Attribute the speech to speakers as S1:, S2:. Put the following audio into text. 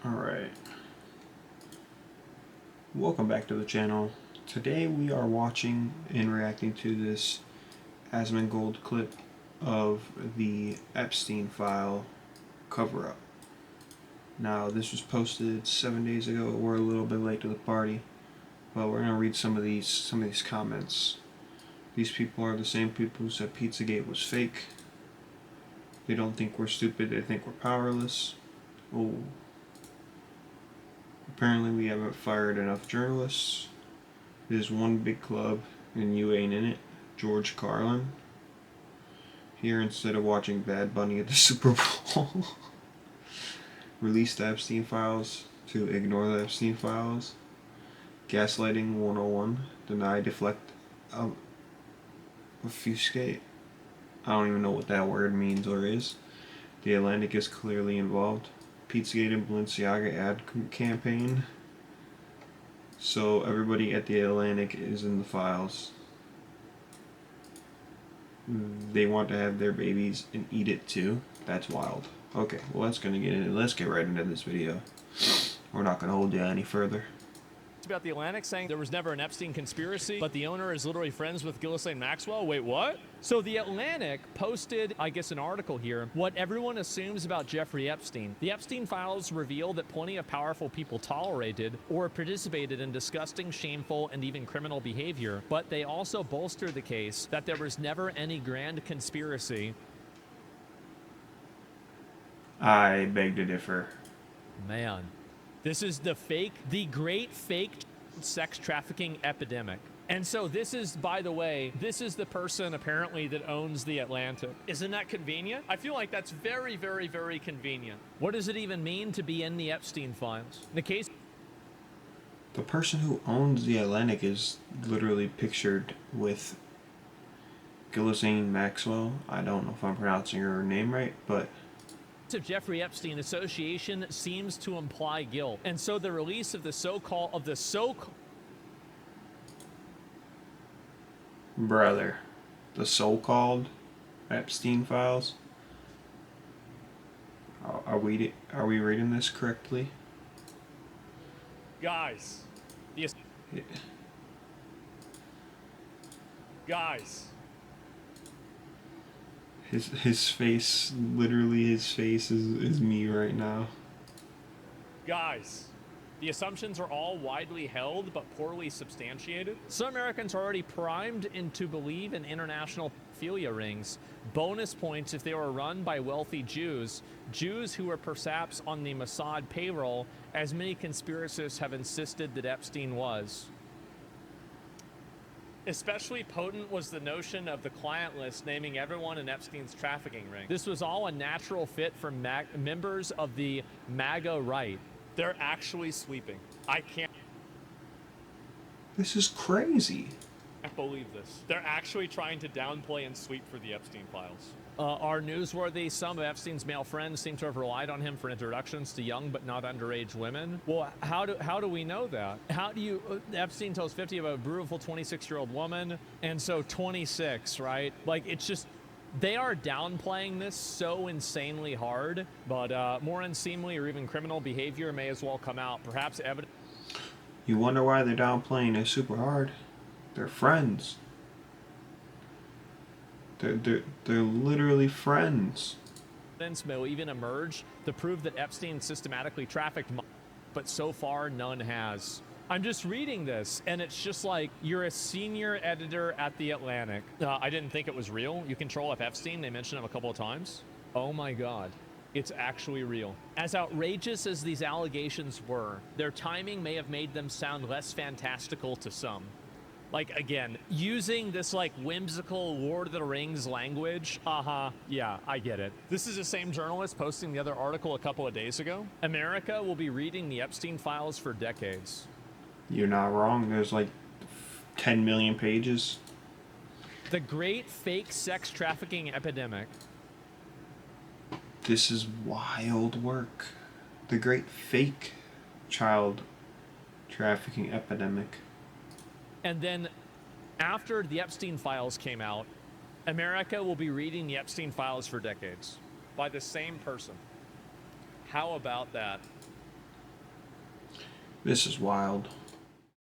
S1: Alright, welcome back to the channel. Today we are watching and reacting to this asmongold clip of the Epstein file cover-up. Now this was posted 7 days ago. We're a little bit late to the party, but we're going to read some of these comments. These people are the same people who said Pizzagate was fake. They don't think we're stupid, they think we're powerless. Oh. Apparently we haven't fired enough journalists. There's one big club and you ain't in it. George Carlin. Here instead of watching Bad Bunny at the Super Bowl. Release the Epstein files to ignore the Epstein files. Gaslighting 101. Deny, deflect, obfuscate. I don't even know what that word means or is. The Atlantic is clearly involved. Pizzagate and Balenciaga ad campaign. So everybody at the Atlantic is in the files. They want to have their babies and eat it too. That's wild. Okay, well let's get right into this video. We're not gonna hold you any further.
S2: About the Atlantic saying there was never an Epstein conspiracy, but the owner is literally friends with Ghislaine Maxwell. Wait, what? So the Atlantic posted, I guess, an article here, what everyone assumes about Jeffrey Epstein. The Epstein files reveal that plenty of powerful people tolerated or participated in disgusting, shameful, and even criminal behavior, but they also bolster the case that there was never any grand conspiracy.
S1: I beg to differ.
S2: Man. This is the great fake sex trafficking epidemic. And so this is, by the way, this is the person apparently that owns the Atlantic. Isn't that convenient? I feel like that's very, very, very convenient. What does it even mean to be in the Epstein files? The case.
S1: The person who owns the Atlantic is literally pictured with Ghislaine Maxwell. I don't know if I'm pronouncing her name right, but
S2: of Jeffrey Epstein association seems to imply guilt, and so the release of the so-called
S1: brother, the so-called Epstein files. Are we reading this correctly?
S2: Guys, yeah. Guys.
S1: His face, literally his face is me right now.
S2: Guys, the assumptions are all widely held but poorly substantiated. Some Americans are already primed into believe in international pedophilia rings. Bonus points if they were run by wealthy Jews who were perhaps on the Mossad payroll, as many conspiracists have insisted that Epstein was. Especially potent was the notion of the client list naming everyone in Epstein's trafficking ring. This was all a natural fit for members of the MAGA right. They're actually sweeping. I can't.
S1: This is crazy.
S2: I can't believe this. They're actually trying to downplay and sweep for the Epstein files. Are newsworthy. Some of Epstein's male friends seem to have relied on him for introductions to young but not underage women. Well, how do we know that? How do you? Epstein tells 50 about a beautiful 26-year-old woman, and so 26, right? Like, it's just, they are downplaying this so insanely hard, but more unseemly or even criminal behavior may as well come out. Perhaps evidence.
S1: You wonder why they're downplaying it super hard. They're friends. They're literally friends.
S2: Evidence may even emerge to prove that Epstein systematically trafficked, but so far none has. I'm just reading this, and it's just like, you're a senior editor at the Atlantic. I didn't think it was real. You control F. Epstein. They mentioned him a couple of times. Oh my God. It's actually real. As outrageous as these allegations were, their timing may have made them sound less fantastical to some. Like, again, using this, like, whimsical Lord of the Rings language. Yeah, I get it. This is the same journalist posting the other article a couple of days ago. America will be reading the Epstein files for decades.
S1: You're not wrong. There's like 10 million pages.
S2: The great fake sex trafficking epidemic.
S1: This is wild work. The great fake child trafficking epidemic.
S2: And then after the Epstein files came out, America will be reading the Epstein files for decades by the same person. How about that?
S1: This is wild.